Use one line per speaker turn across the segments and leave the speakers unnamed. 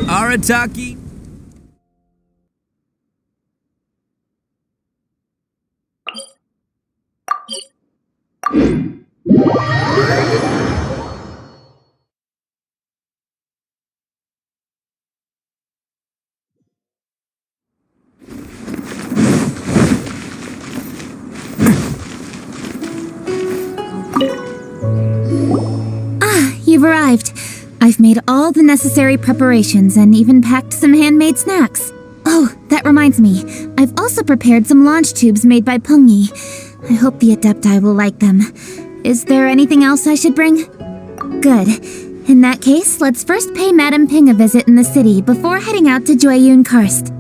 Arataki.
You've arrived. I've made all the necessary preparations and even packed some handmade snacks. Oh, that reminds me. I've also prepared some launch tubes made by Pungi. I hope the Adepti will like them. Is there anything else I should bring? Good. In that case, let's first pay Madame Ping a visit in the city before heading out to Jueyun Karst.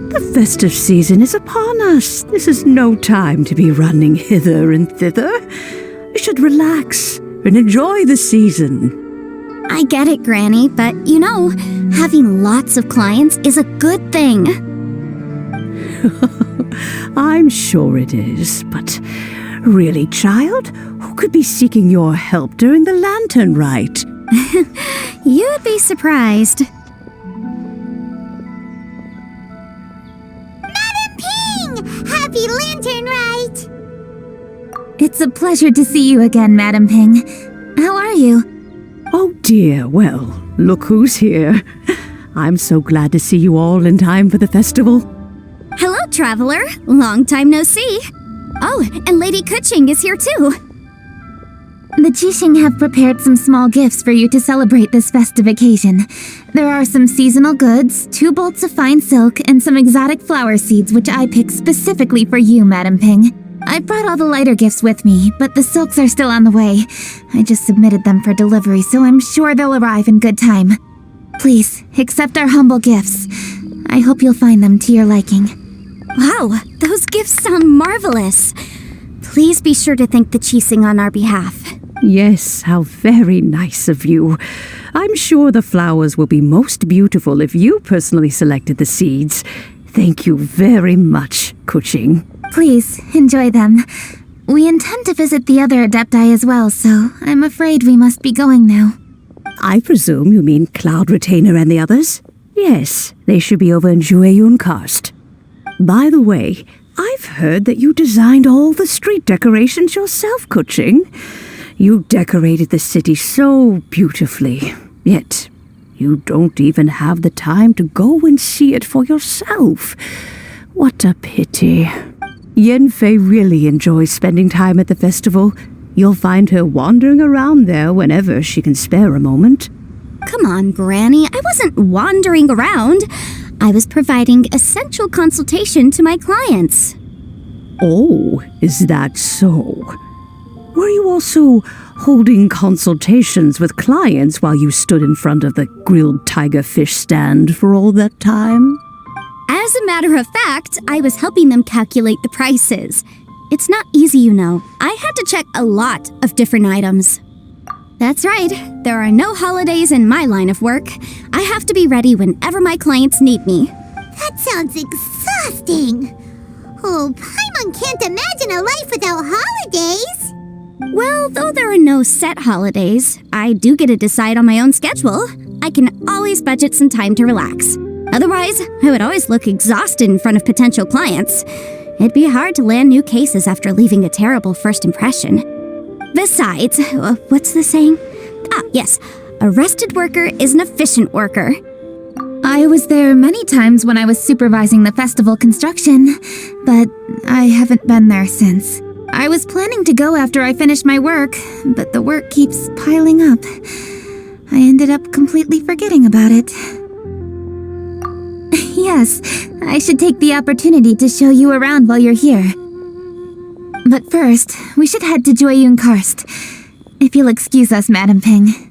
The festive season is upon us. This is no time to be running hither and thither. You should relax and enjoy the season.
I get it, Granny, but you know, having lots of clients is a good thing.
I'm sure it is, but really, child, who could be seeking your help during the lantern rite?
You'd be surprised.
Happy Lantern Rite!
It's a pleasure to see you again, Madame Ping. How are you?
Oh dear, well, look who's here. I'm so glad to see you all in time for the festival.
Hello, traveler. Long time no see. Oh, and Lady Kuching is here too. The Jixing have prepared some small gifts for you to celebrate this festive occasion. There are some seasonal goods, 2 bolts of fine silk, and some exotic flower seeds which I picked specifically for you, Madame Ping. I brought all the lighter gifts with me, but the silks are still on the way. I just submitted them for delivery, so I'm sure they'll arrive in good time. Please, accept our humble gifts. I hope you'll find them to your liking. Wow, those gifts sound marvelous. Please be sure to thank the Jixing on our behalf.
Yes, how very nice of you. I'm sure the flowers will be most beautiful if you personally selected the seeds. Thank you very much, Kuching.
Please, enjoy them. We intend to visit the other Adepti as well, so I'm afraid we must be going now.
I presume you mean Cloud Retainer and the others? Yes, they should be over in Jueyun Karst. By the way, I've heard that you designed all the street decorations yourself, Kuching. You decorated the city so beautifully, yet you don't even have the time to go and see it for yourself. What a pity. Yanfei really enjoys spending time at the festival. You'll find her wandering around there whenever she can spare a moment.
Come on, Granny. I wasn't wandering around. I was providing essential consultation to my clients.
Oh, is that so? Were you also holding consultations with clients while you stood in front of the grilled tiger fish stand for all that time?
As a matter of fact, I was helping them calculate the prices. It's not easy, you know. I had to check a lot of different items. That's right. There are no holidays in my line of work. I have to be ready whenever my clients need me.
That sounds exhausting. Oh, Paimon can't imagine a life without holidays.
Well, though there are no set holidays, I do get to decide on my own schedule. I can always budget some time to relax. Otherwise, I would always look exhausted in front of potential clients. It'd be hard to land new cases after leaving a terrible first impression. Besides, what's the saying? Ah, yes, a rested worker is an efficient worker. I was there many times when I was supervising the festival construction, but I haven't been there since. I was planning to go after I finished my work, but the work keeps piling up. I ended up completely forgetting about it. Yes, I should take the opportunity to show you around while you're here. But first, we should head to Joyun Karst. If you'll excuse us, Madam Ping.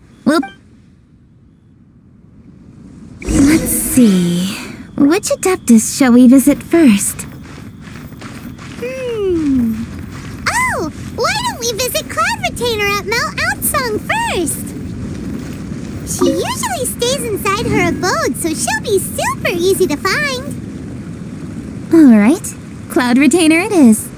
Let's see. Which Adeptus shall we visit first?
Oh, why don't we visit Cloud Retainer at Mount Outsong first? She usually stays inside her abode, so she'll be super easy to find.
Alright, Cloud Retainer it is.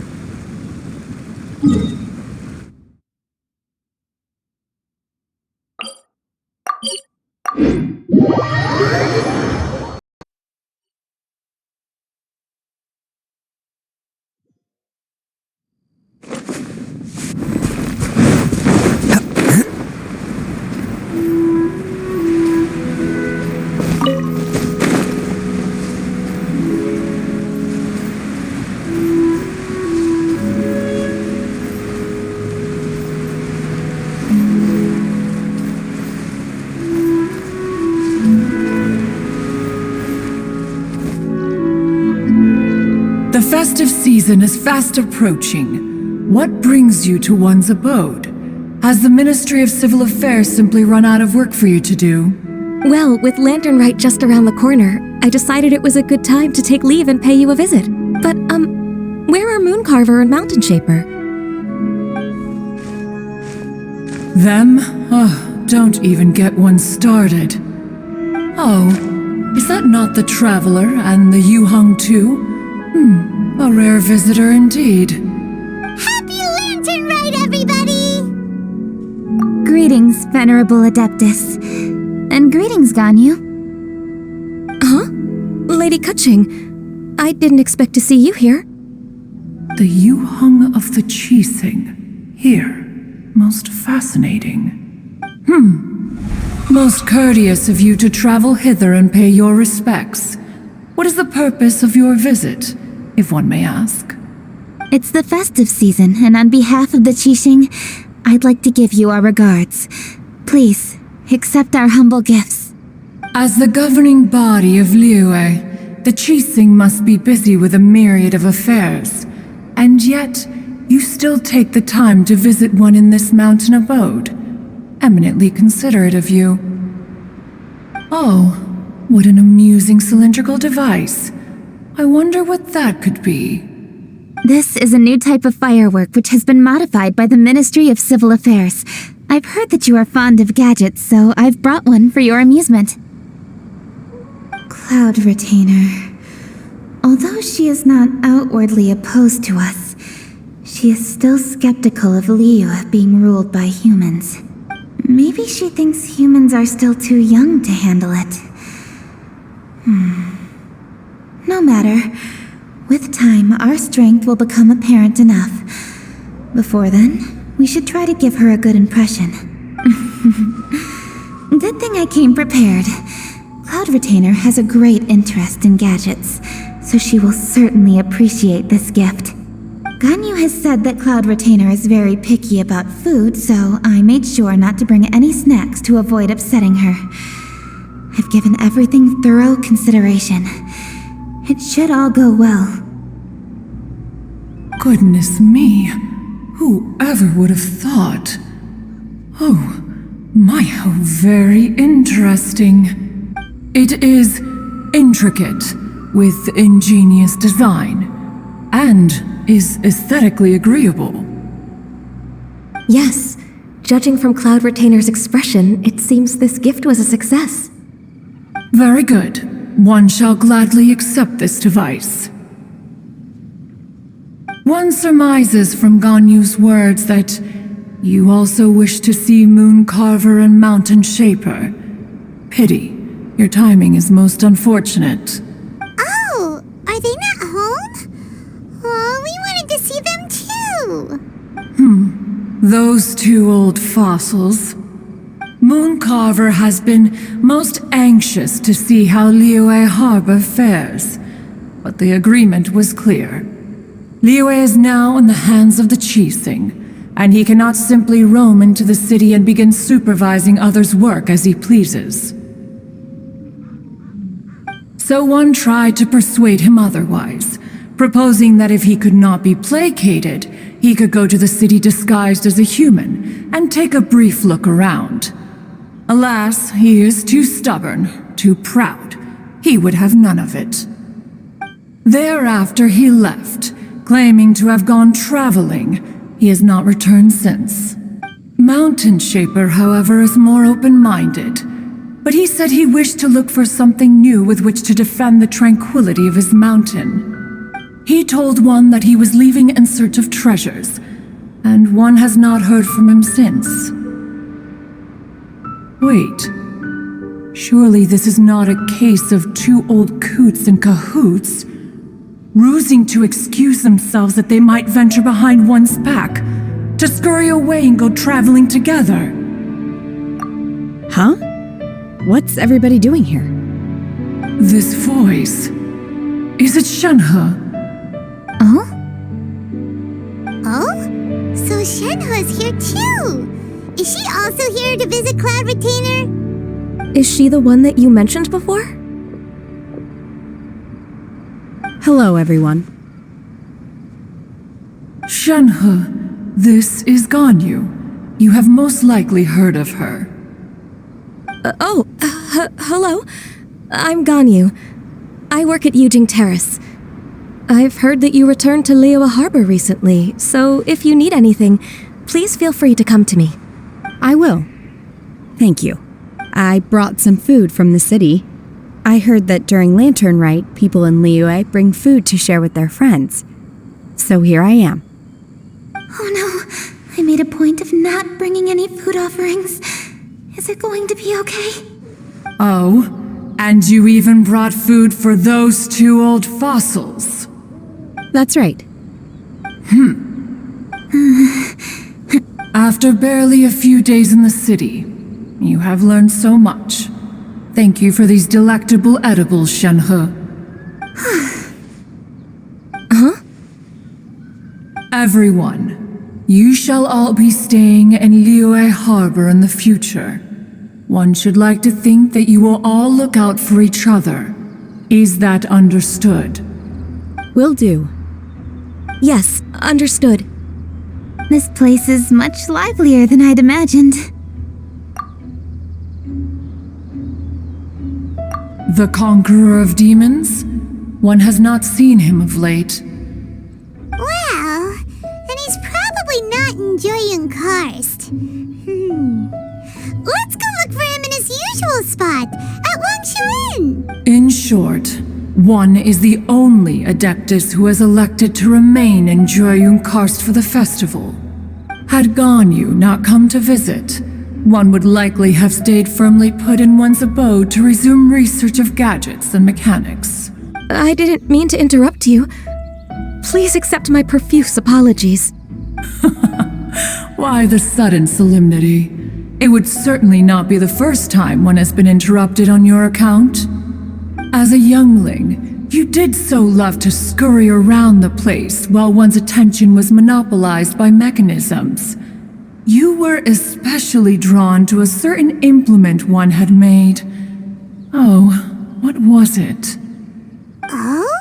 The festive season is fast approaching. What brings you to one's abode? Has the Ministry of Civil Affairs simply run out of work for you to do?
Well, with Lantern Rite just around the corner, I decided it was a good time to take leave and pay you a visit. But, where are Mooncarver and Mountain Shaper?
Them? Oh, don't even get one started. Oh, is that not the Traveler and the Yuhung too? A rare visitor indeed.
Happy Lantern Rite, everybody!
Greetings, Venerable Adeptus. And greetings, Ganyu.
Huh? Lady Kuching, I didn't expect to see you here.
The Yuhung of the Qixing. Here. Most fascinating. Most courteous of you to travel hither and pay your respects. What is the purpose of your visit, if one may ask?
It's the festive season, and on behalf of the Qixing, I'd like to give you our regards. Please, accept our humble gifts.
As the governing body of Liyue, the Qixing must be busy with a myriad of affairs. And yet, you still take the time to visit one in this mountain abode. Eminently considerate of you. Oh, what an amusing cylindrical device. I wonder what that could be.
This is a new type of firework which has been modified by the Ministry of Civil Affairs. I've heard that you are fond of gadgets, so I've brought one for your amusement. Cloud Retainer. Although she is not outwardly opposed to us, she is still skeptical of Liyue being ruled by humans. Maybe she thinks humans are still too young to handle it. No matter. With time, our strength will become apparent enough. Before then, we should try to give her a good impression. Good thing I came prepared. Cloud Retainer has a great interest in gadgets, so she will certainly appreciate this gift. Ganyu has said that Cloud Retainer is very picky about food, so I made sure not to bring any snacks to avoid upsetting her. I've given everything thorough consideration. It should all go well.
Goodness me, whoever would have thought? Oh, my, how very interesting. It is intricate, with ingenious design, and is aesthetically agreeable.
Yes, judging from Cloud Retainer's expression, it seems this gift was a success.
Very good. One shall gladly accept this device. One surmises from Ganyu's words that you also wish to see Mooncarver and Mountain Shaper. Pity. Your timing is most unfortunate.
Oh, are they not home? Oh, we wanted to see them too.
Those two old fossils. Mooncarver has been most anxious to see how Liyue Harbor fares, but the agreement was clear. Liyue is now in the hands of the Qixing, and he cannot simply roam into the city and begin supervising others' work as he pleases. So one tried to persuade him otherwise, proposing that if he could not be placated, he could go to the city disguised as a human and take a brief look around. Alas, he is too stubborn, too proud. He would have none of it. Thereafter he left, claiming to have gone traveling. He has not returned since. Mountain Shaper, however, is more open-minded, but he said he wished to look for something new with which to defend the tranquility of his mountain. He told one that he was leaving in search of treasures, and one has not heard from him since. Wait. Surely this is not a case of two old coots in cahoots, rusing to excuse themselves that they might venture behind one's back, to scurry away and go traveling together.
Huh? What's everybody doing here?
This voice. Is it Shenhe?
Oh?
Oh? So Shenhe's here too! Is she also here to visit Cloud Retainer?
Is she the one that you mentioned before?
Hello, everyone.
Shenhe, this is Ganyu. You have most likely heard of her.
Hello. I'm Ganyu. I work at iiGenshin Terrace. I've heard that you returned to Liyue Harbor recently, so if you need anything, please feel free to come to me.
I will. Thank you. I brought some food from the city. I heard that during Lantern Rite, people in Liyue bring food to share with their friends. So here I am.
Oh no, I made a point of not bringing any food offerings. Is it going to be okay?
Oh, and you even brought food for those two old fossils.
That's right.
After barely a few days in the city, you have learned so much. Thank you for these delectable edibles, Shenhe.
Huh?
Everyone, you shall all be staying in Liyue Harbor in the future. One should like to think that you will all look out for each other. Is that understood?
Will do.
Yes, understood.
This place is much livelier than I'd imagined.
The conqueror of demons? One has not seen him of late.
Well, then he's probably not enjoying Karst. Let's go look for him in his usual spot, at Wangshu Inn.
In short, one is the only Adeptus who has elected to remain in Joyun Karst for the festival. Had Ganyu not come to visit, one would likely have stayed firmly put in one's abode to resume research of gadgets and mechanics.
I didn't mean to interrupt you. Please accept my profuse apologies.
Why the sudden solemnity? It would certainly not be the first time one has been interrupted on your account. As a youngling, you did so love to scurry around the place while one's attention was monopolized by mechanisms. You were especially drawn to a certain implement one had made. Oh, what was it?
Oh?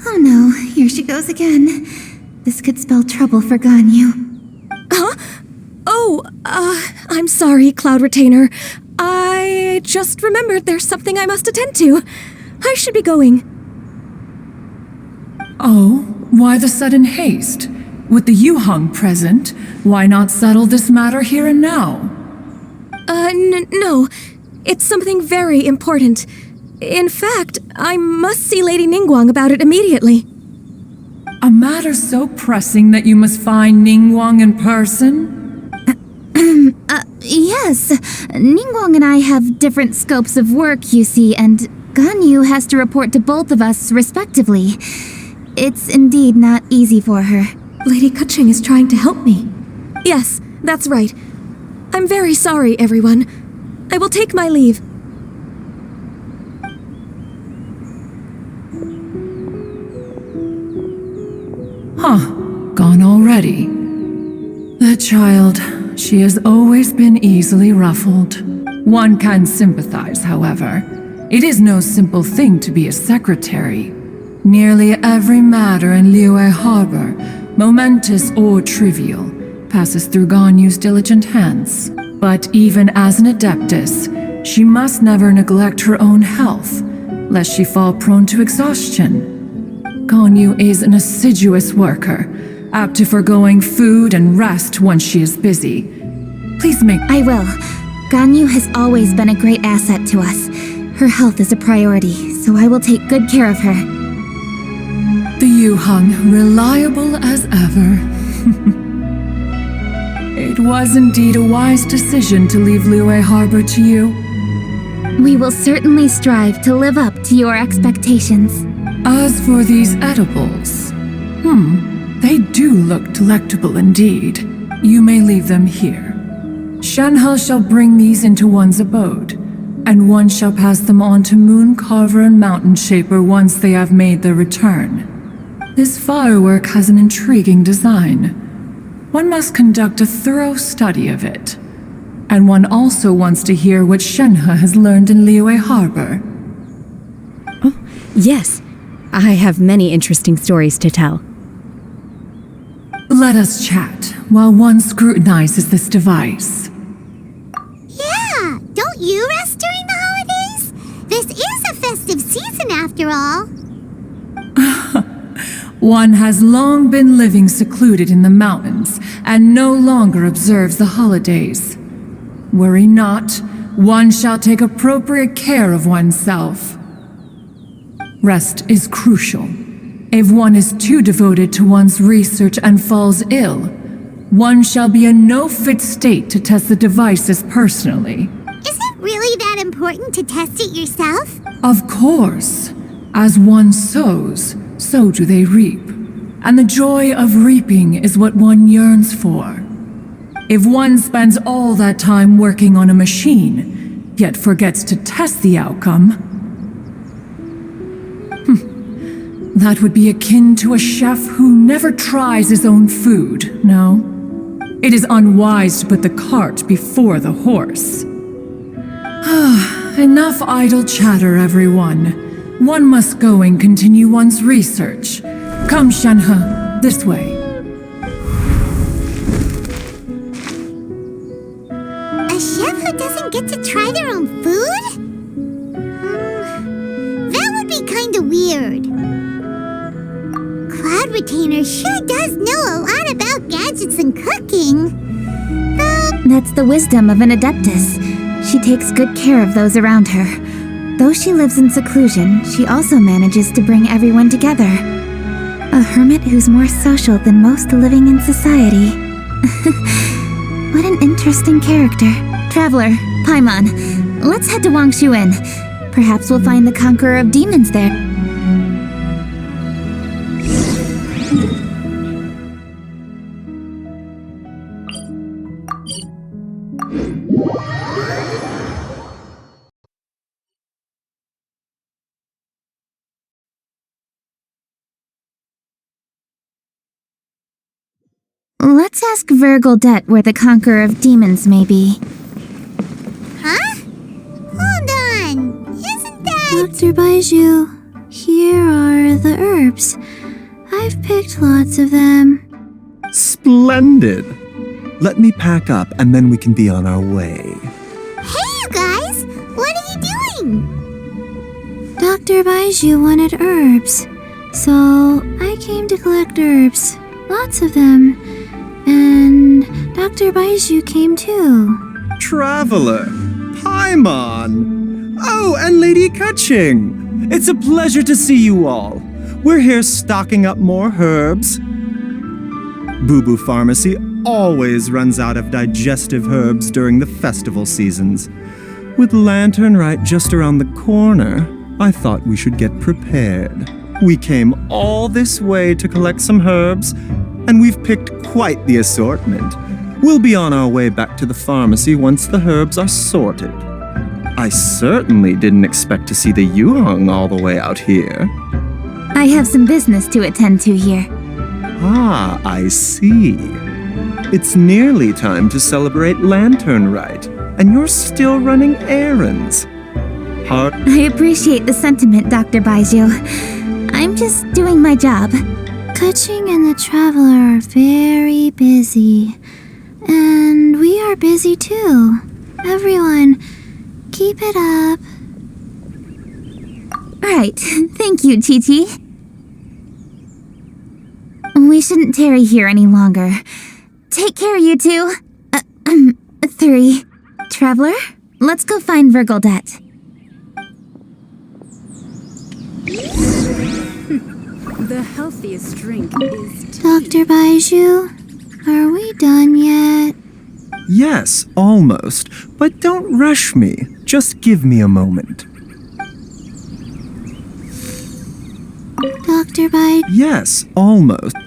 Oh no, here she goes again. This could spell trouble for Ganyu.
Huh? Oh, I'm sorry, Cloud Retainer. I just remembered there's something I must attend to. I should be going.
Oh, why the sudden haste? With the Yuheng present, why not settle this matter here and now?
No. It's something very important. In fact, I must see Lady Ningguang about it immediately.
A matter so pressing that you must find Ningguang in person?
Yes. Ningguang and I have different scopes of work, you see, and Ganyu has to report to both of us respectively. It's indeed not easy for her.
Lady Keqing is trying to help me. Yes, That's right. I'm very sorry, everyone. I will take my leave.
Gone already. The child, she has always been easily ruffled. One can sympathize, however. It is no simple thing to be a secretary. Nearly every matter in Liyue Harbor, momentous or trivial, passes through Ganyu's diligent hands. But even as an adeptus, she must never neglect her own health, lest she fall prone to exhaustion. Ganyu is an assiduous worker, apt to foregoing food and rest once she is busy. Please make—
I will. Ganyu has always been a great asset to us. Her health is a priority, so I will take good care of her.
The Yuheng, reliable as ever. It was indeed a wise decision to leave Liyue Harbor to you.
We will certainly strive to live up to your expectations.
As for these edibles, they do look delectable indeed. You may leave them here. Shenhe shall bring these into one's abode, and one shall pass them on to Moon Carver and Mountain Shaper once they have made their return. This firework has an intriguing design. One must conduct a thorough study of it. And one also wants to hear what Shenhe has learned in Liyue Harbor.
Oh, yes. I have many interesting stories to tell.
Let us chat while one scrutinizes this device.
Yeah, don't you rest during the holidays? This is a festive season after all.
One has long been living secluded in the mountains and no longer observes the holidays. Worry not, one shall take appropriate care of oneself. Rest is crucial. If one is too devoted to one's research and falls ill, one shall be in no fit state to test the devices personally.
Is it really that important to test it yourself?
Of course. As one sows, so do they reap. And the joy of reaping is what one yearns for. If one spends all that time working on a machine, yet forgets to test the outcome, that would be akin to a chef who never tries his own food, no? It is unwise to put the cart before the horse. Enough idle chatter, everyone. One must go and continue one's research. Come, Shenhe, this way.
A chef who doesn't get to try their own food? That would be kinda weird. Cloud Retainer sure does know a lot about gadgets and cooking.
That's the wisdom of an adeptus. She takes good care of those around her. Though she lives in seclusion, she also manages to bring everyone together. A hermit who's more social than most living in society. What an interesting character. Traveler, Paimon, let's head to Wangshuin. Perhaps we'll find the Conqueror of Demons there. Let's ask Virgildet where the Conqueror of Demons may be.
Huh? Hold on. Isn't that...
Dr. Baiju, here are the herbs. I've picked lots of them.
Splendid! Let me pack up and then we can be on our way.
Hey, you guys! What are you doing?
Dr. Baiju wanted herbs, so I came to collect herbs. Lots of them. And Dr. Baiju came too.
Traveler! Paimon! Oh, and Lady Kaching! It's a pleasure to see you all. We're here stocking up more herbs. Boo Boo Pharmacy always runs out of digestive herbs during the festival seasons. With Lantern right just around the corner, I thought we should get prepared. We came all this way to collect some herbs, and we've picked quite the assortment. We'll be on our way back to the pharmacy once the herbs are sorted. I certainly didn't expect to see the Yuhong all the way out here.
I have some business to attend to here.
Ah, I see. It's nearly time to celebrate Lantern Rite, and you're still running errands.
I appreciate the sentiment, Dr. Baijiu. I'm just doing my job.
Kuching and the Traveler are very busy. And we are busy too. Everyone, keep it up.
Right. Thank you, Chi-Chi. We shouldn't tarry here any longer. Take care, you two. 3. Traveler, let's go find Virgildet.
The healthiest drink is tea.
Dr. Baijiu, are we done yet?
Yes, almost. But don't rush me. Just give me a moment.
Dr. Baijiu.
Yes, almost.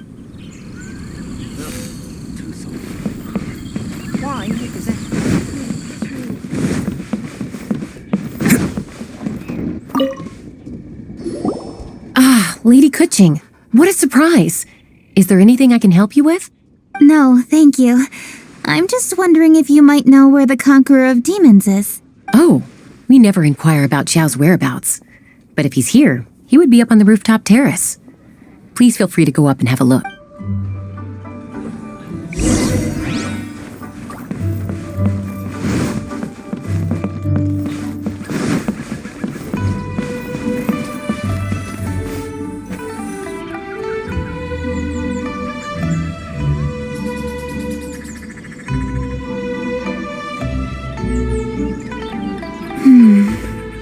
Lady Kuching, what a surprise! Is there anything I can help you with?
No, thank you. I'm just wondering if you might know where the Conqueror of Demons is.
Oh, we never inquire about Xiao's whereabouts. But if he's here, he would be up on the rooftop terrace. Please feel free to go up and have a look.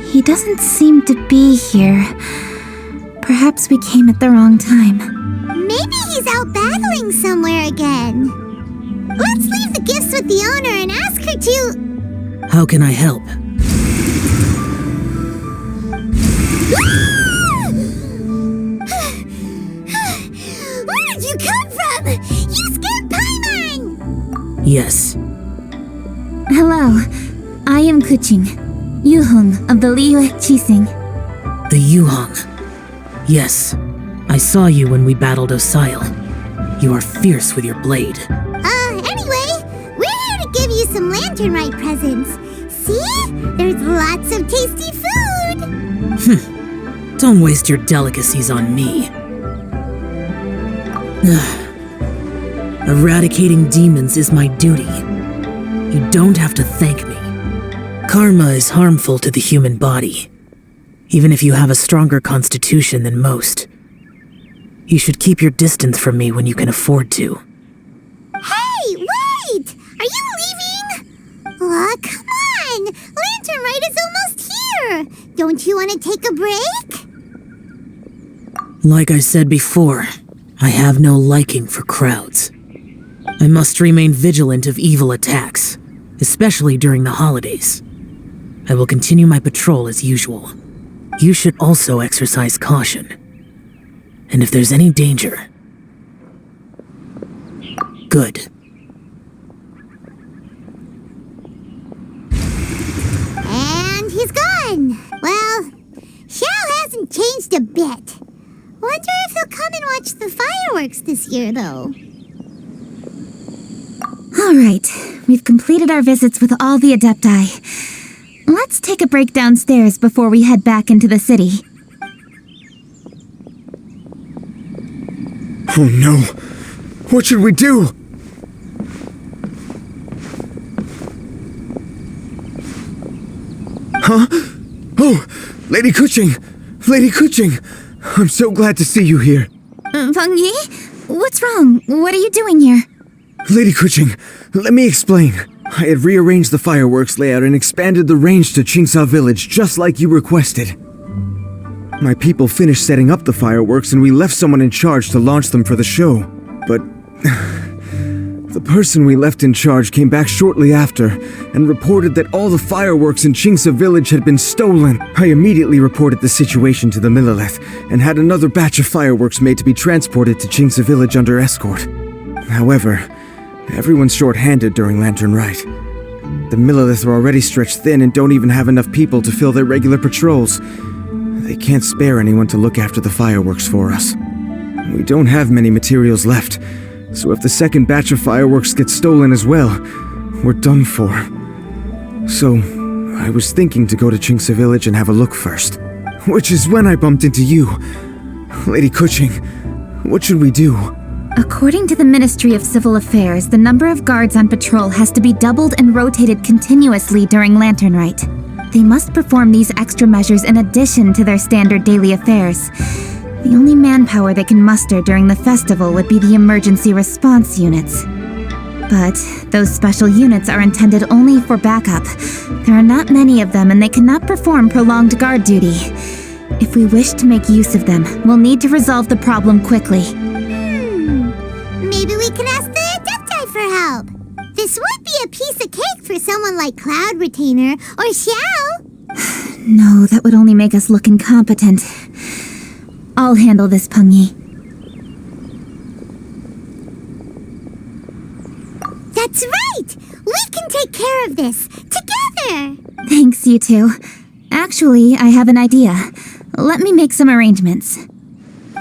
He doesn't seem to be here. Perhaps we came at the wrong time.
Maybe he's out battling somewhere again. Let's leave the gifts with the owner and ask her to...
How can I help?
Where did you come from? You scared Paimon!
Yes.
Hello, I am Kuching, Yuhong of the Liyue Qixing.
The Yuhong. Yes. I saw you when we battled Osile. You are fierce with your blade.
Anyway, we're here to give you some Lantern Rite presents. See? There's lots of tasty food!
Don't waste your delicacies on me. Eradicating demons is my duty. You don't have to thank me. Karma is harmful to the human body, even if you have a stronger constitution than most. You should keep your distance from me when you can afford to.
Hey, wait! Are you leaving? Oh, come on! Lantern Rite is almost here! Don't you want to take a break?
Like I said before, I have no liking for crowds. I must remain vigilant of evil attacks, especially during the holidays. I will continue my patrol as usual. You should also exercise caution. And if there's any danger... Good.
And he's gone! Well, Xiao hasn't changed a bit. Wonder if he'll come and watch the fireworks this year, though.
All right, we've completed our visits with all the Adepti. Let's take a break downstairs before we head back into the city.
Oh no! What should we do? Huh? Oh! Lady Kuching! Lady Kuching! I'm so glad to see you here.
Feng Yi? What's wrong? What are you doing here?
Lady Kuching, let me explain. I had rearranged the fireworks layout and expanded the range to Qingsa Village just like you requested. My people finished setting up the fireworks and we left someone in charge to launch them for the show. But the person we left in charge came back shortly after and reported that all the fireworks in Qingsa Village had been stolen. I immediately reported the situation to the Millelith and had another batch of fireworks made to be transported to Qingsa Village under escort. However, Everyone's short-handed during Lantern Rite. The Millilith are already stretched thin and don't even have enough people to fill their regular patrols. They can't spare anyone to look after the fireworks for us. We don't have many materials left, so if the second batch of fireworks gets stolen as well, we're done for. So, I was thinking to go to Chinxa Village and have a look first. Which is when I bumped into you. Lady Kuching, what should we do?
According to the Ministry of Civil Affairs, the number of guards on patrol has to be doubled and rotated continuously during Lantern Rite. They must perform these extra measures in addition to their standard daily affairs. The only manpower they can muster during the festival would be the emergency response units. But those special units are intended only for backup. There are not many of them and they cannot perform prolonged guard duty. If we wish to make use of them, we'll need to resolve the problem quickly.
Maybe we can ask the Adepti for help. This would be a piece of cake for someone like Cloud Retainer or Xiao.
No, that would only make us look incompetent. I'll handle this, Pengyi.
That's right! We can take care of this, together!
Thanks, you two. Actually, I have an idea. Let me make some arrangements.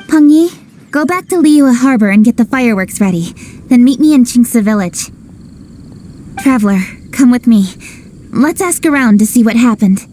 Pengyi, go back to Liyue Harbor and get the fireworks ready. Then meet me in Chinxa Village. Traveler, come with me. Let's ask around to see what happened.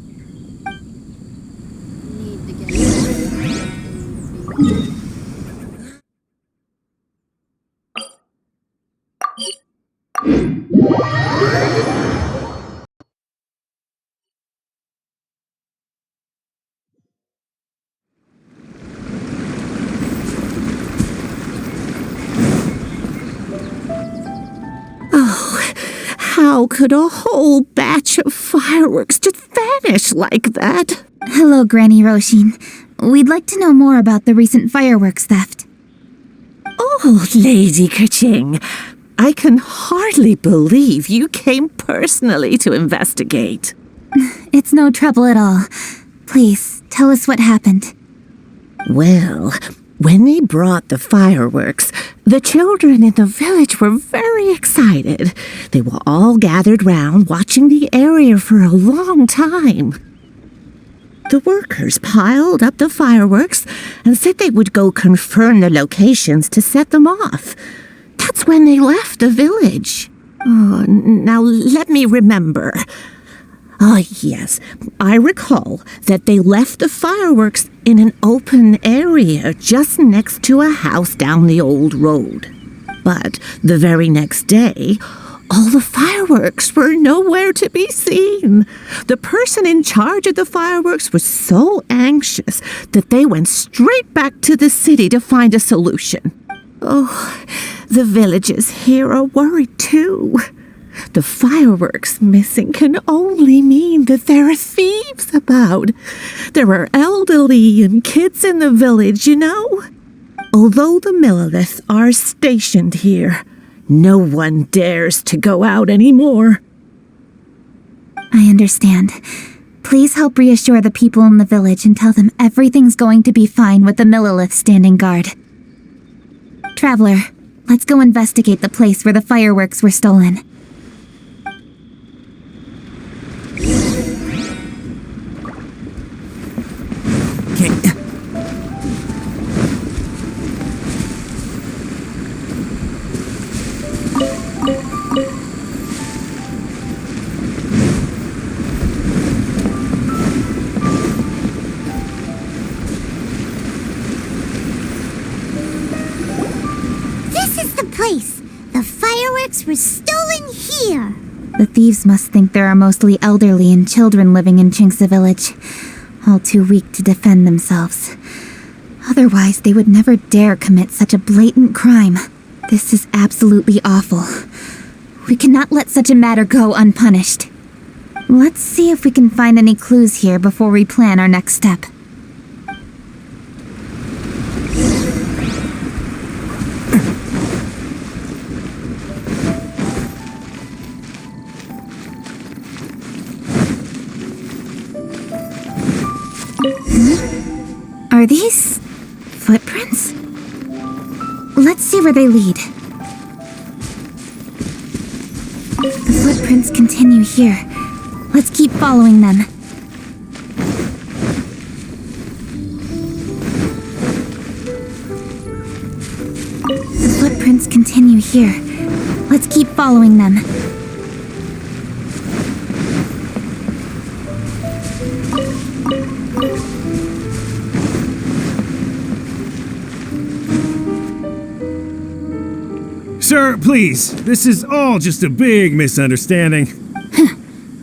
How could a whole batch of fireworks just vanish like that?
Hello, Granny Roshin. We'd like to know more about the recent fireworks theft.
Oh, Lady Kuching, I can hardly believe you came personally to investigate.
It's no trouble at all. Please, tell us what happened.
Well, when they brought the fireworks, the children in the village were very excited. They were all gathered round watching the area for a long time. The workers piled up the fireworks and said they would go confirm the locations to set them off. That's when they left the village. Oh, now let me remember. Ah, yes, I recall that they left the fireworks in an open area just next to a house down the old road. But the very next day, all the fireworks were nowhere to be seen. The person in charge of the fireworks was so anxious that they went straight back to the city to find a solution. Oh, the villagers here are worried too. The fireworks missing can only mean that there are thieves about. There are elderly and kids in the village, you know. Although the Millilith are stationed here, no one dares to go out anymore.
I understand. Please help reassure the people in the village and tell them everything's going to be fine with the Millilith standing guard. Traveler, let's go investigate the place where the fireworks were stolen.
The fireworks were stolen here.
The thieves must think there are mostly elderly and children living in Chinxa Village, all too weak to defend themselves. Otherwise, they would never dare commit such a blatant crime. This is absolutely awful. We cannot let such a matter go unpunished. Let's see if we can find any clues here before we plan our next step. Are these footprints? Let's see where they lead. The footprints continue here. Let's keep following them. The footprints continue here. Let's keep following them.
Sir, please, this is all just a big misunderstanding.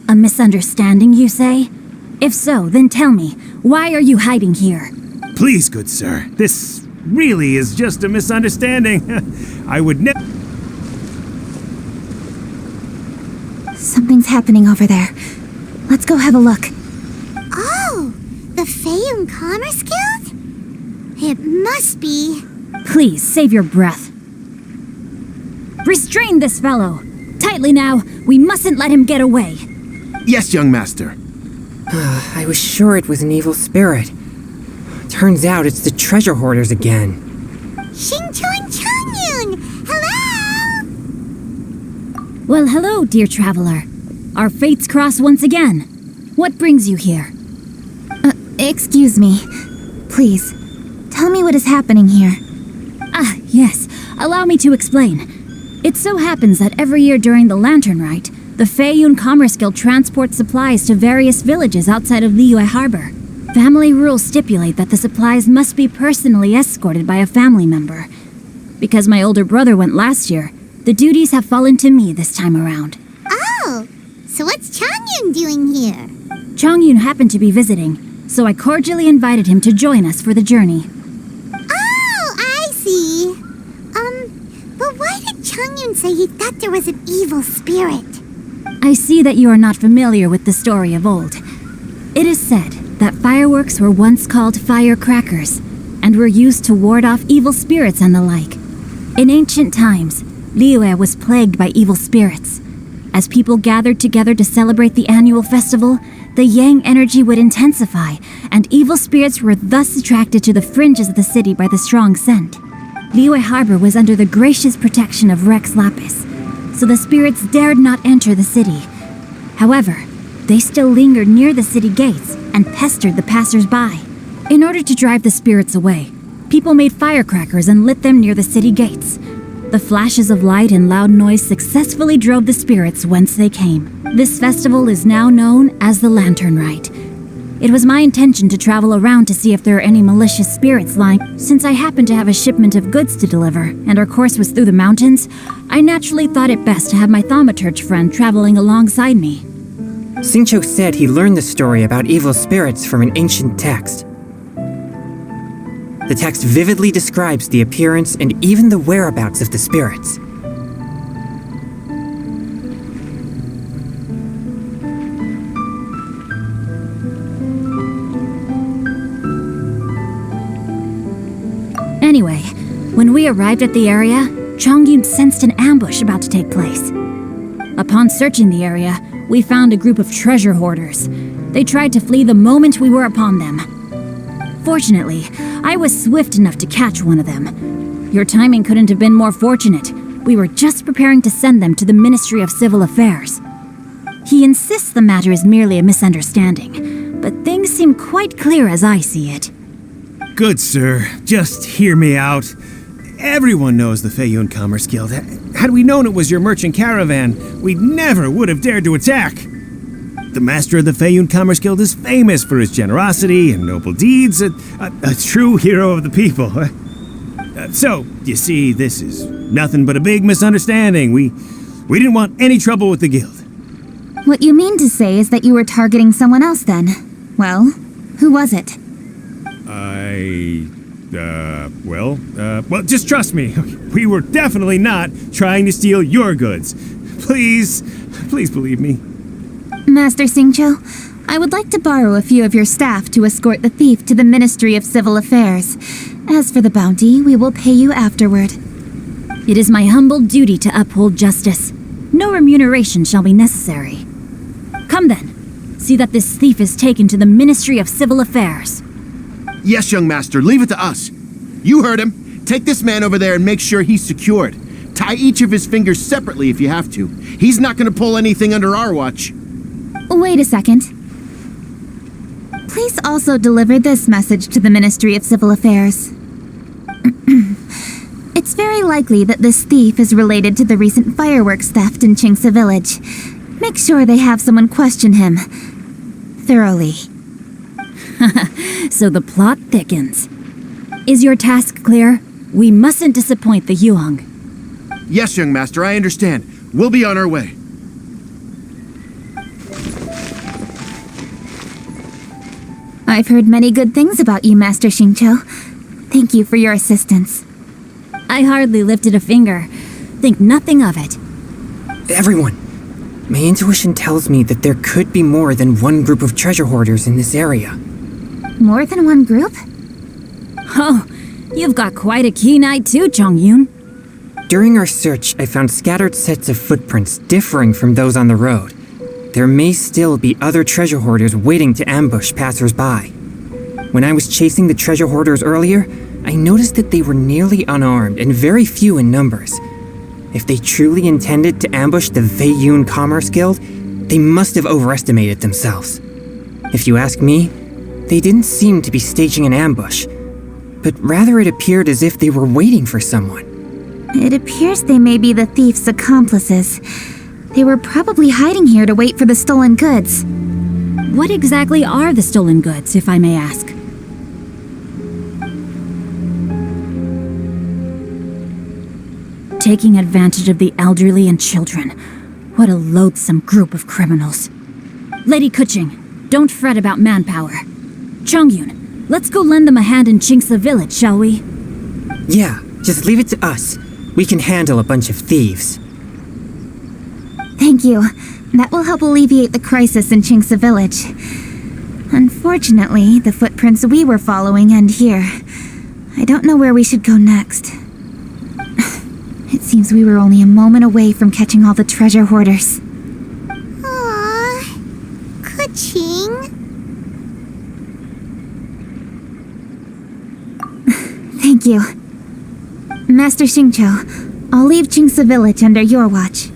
A misunderstanding, you say? If so, then tell me, why are you hiding here?
Please, good sir, this really is just a misunderstanding. I would never...
Something's happening over there. Let's go have a look.
Oh, the Feyun Commerce Guild? It must be.
Please, save your breath. Restrain this fellow! Tightly now, we mustn't let him get away.
Yes, young master.
I was sure it was an evil spirit. Turns out it's the treasure hoarders again.
Xingqiu and Changyun! Hello!
Well, hello, dear traveler. Our fates cross once again. What brings you here? Excuse me. Please, tell me what is happening here. Ah, yes. Allow me to explain. It so happens that every year during the Lantern Rite, the Feyun Commerce Guild transports supplies to various villages outside of Liyue Harbor. Family rules stipulate that the supplies must be personally escorted by a family member. Because my older brother went last year, the duties have fallen to me this time around.
Oh, so what's Changyun doing here?
Changyun happened to be visiting, so I cordially invited him to join us for the journey.
Oh, I see. But why did Changyun say he thought there was an evil spirit?
I see that you are not familiar with the story of old. It is said that fireworks were once called firecrackers, and were used to ward off evil spirits and the like. In ancient times, Liyue was plagued by evil spirits. As people gathered together to celebrate the annual festival, the yang energy would intensify, and evil spirits were thus attracted to the fringes of the city by the strong scent. Liyue Harbor was under the gracious protection of Rex Lapis, so the spirits dared not enter the city. However, they still lingered near the city gates and pestered the passers-by. In order to drive the spirits away, people made firecrackers and lit them near the city gates. The flashes of light and loud noise successfully drove the spirits whence they came. This festival is now known as the Lantern Rite. It was my intention to travel around to see if there are any malicious spirits lying. Since I happened to have a shipment of goods to deliver, and our course was through the mountains, I naturally thought it best to have my thaumaturge friend traveling alongside me.
Xingqiu said he learned the story about evil spirits from an ancient text. The text vividly describes the appearance and even the whereabouts of the spirits.
Anyway, when we arrived at the area, Changyun sensed an ambush about to take place. Upon searching the area, we found a group of treasure hoarders. They tried to flee the moment we were upon them. Fortunately, I was swift enough to catch one of them. Your timing couldn't have been more fortunate. We were just preparing to send them to the Ministry of Civil Affairs. He insists the matter is merely a misunderstanding, but things seem quite clear as I see it.
Good sir, just hear me out. Everyone knows the Feyun Commerce Guild. Had we known it was your merchant caravan, we never would have dared to attack. The master of the Feyun Commerce Guild is famous for his generosity and noble deeds, a true hero of the people. So, you see, this is nothing but a big misunderstanding. We didn't want any trouble with the guild.
What you mean to say is that you were targeting someone else then? Well, who was it?
Well, just trust me. We were definitely not trying to steal your goods. Please believe me.
Master Xingqiu, I would like to borrow a few of your staff to escort the thief to the Ministry of Civil Affairs. As for the bounty, we will pay you afterward. It is my humble duty to uphold justice. No remuneration shall be necessary. Come then, see that this thief is taken to the Ministry of Civil Affairs.
Yes, young master, leave it to us. You heard him. Take this man over there and make sure he's secured. Tie Tie each of his fingers separately if you have to. He's not gonna pull anything under our watch.
Wait a second. Please also deliver this message to the Ministry of Civil Affairs. It's very likely that this thief is related to the recent fireworks theft in Chingsa Village. Make sure they have someone question him thoroughly.
So the plot thickens. Is your task clear? We mustn't disappoint the Yuang.
Yes, young master, I understand. We'll be on our way.
I've heard many good things about you, Master Xingqiu. Thank you for your assistance.
I hardly lifted a finger. Think nothing of it.
Everyone, my intuition tells me that there could be more than one group of treasure hoarders in this area.
More than one group?
Oh, you've got quite a keen eye too, Chongyun.
During our search, I found scattered sets of footprints differing from those on the road. There may still be other treasure hoarders waiting to ambush passers-by. When I was chasing the treasure hoarders earlier, I noticed that they were nearly unarmed and very few in numbers. If they truly intended to ambush the Feiyun Commerce Guild, they must have overestimated themselves. If you ask me, they didn't seem to be staging an ambush, but rather it appeared as if they were waiting for someone.
It appears they may be the thief's accomplices. They were probably hiding here to wait for the stolen goods.
What exactly are the stolen goods, if I may ask? Taking advantage of the elderly and children. What a loathsome group of criminals. Lady Kuching, don't fret about manpower. Chongyun, let's go lend them a hand in Chingsa Village, shall we?
Yeah, just leave it to us. We can handle a bunch of thieves.
Thank you. That will help alleviate the crisis in Chingsa Village. Unfortunately, the footprints we were following end here. I don't know where we should go next. It seems we were only a moment away from catching all the treasure hoarders.
Aww. Kuching.
Thank you. Master Xingqiu, I'll leave Chingsa Village under your watch.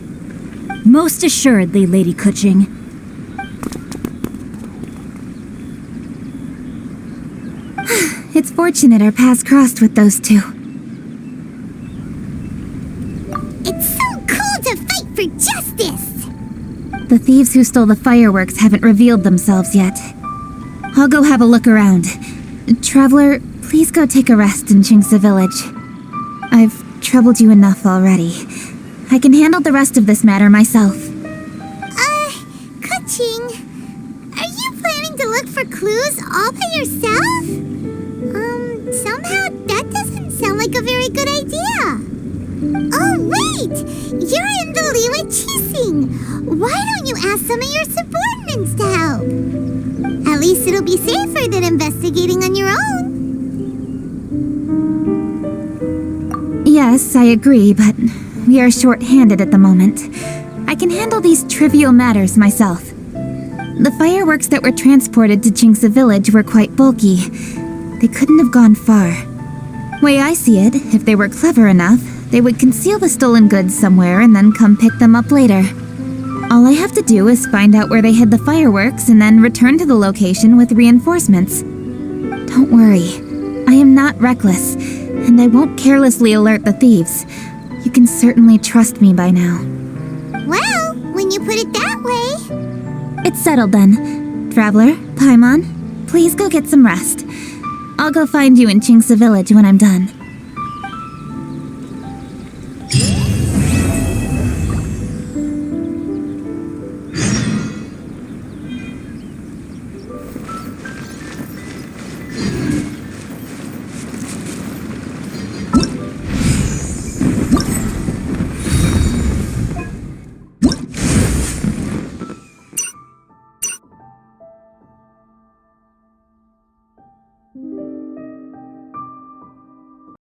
Most assuredly, Lady Kuching.
It's fortunate our paths crossed with those two.
It's so cool to fight for justice!
The thieves who stole the fireworks haven't revealed themselves yet. I'll go have a look around. Traveler, please go take a rest in Chingsa Village. I've troubled you enough already. I can handle the rest of this matter myself.
Kuching, are you planning to look for clues all by yourself? Somehow that doesn't sound like a very good idea. Oh, wait! You're in the Liwa Qixing! Why don't you ask some of your subordinates to help? At least it'll be safer than investigating on your own.
Yes, I agree, but we are short-handed at the moment. I can handle these trivial matters myself. The fireworks that were transported to Chingsa Village were quite bulky. They couldn't have gone far. Way I see it, if they were clever enough, they would conceal the stolen goods somewhere and then come pick them up later. All I have to do is find out where they hid the fireworks and then return to the location with reinforcements. Don't worry, I am not reckless, and I won't carelessly alert the thieves. You can certainly trust me by now.
Well, when you put it that way...
It's settled then. Traveler, Paimon, please go get some rest. I'll go find you in Chingsa Village when I'm done.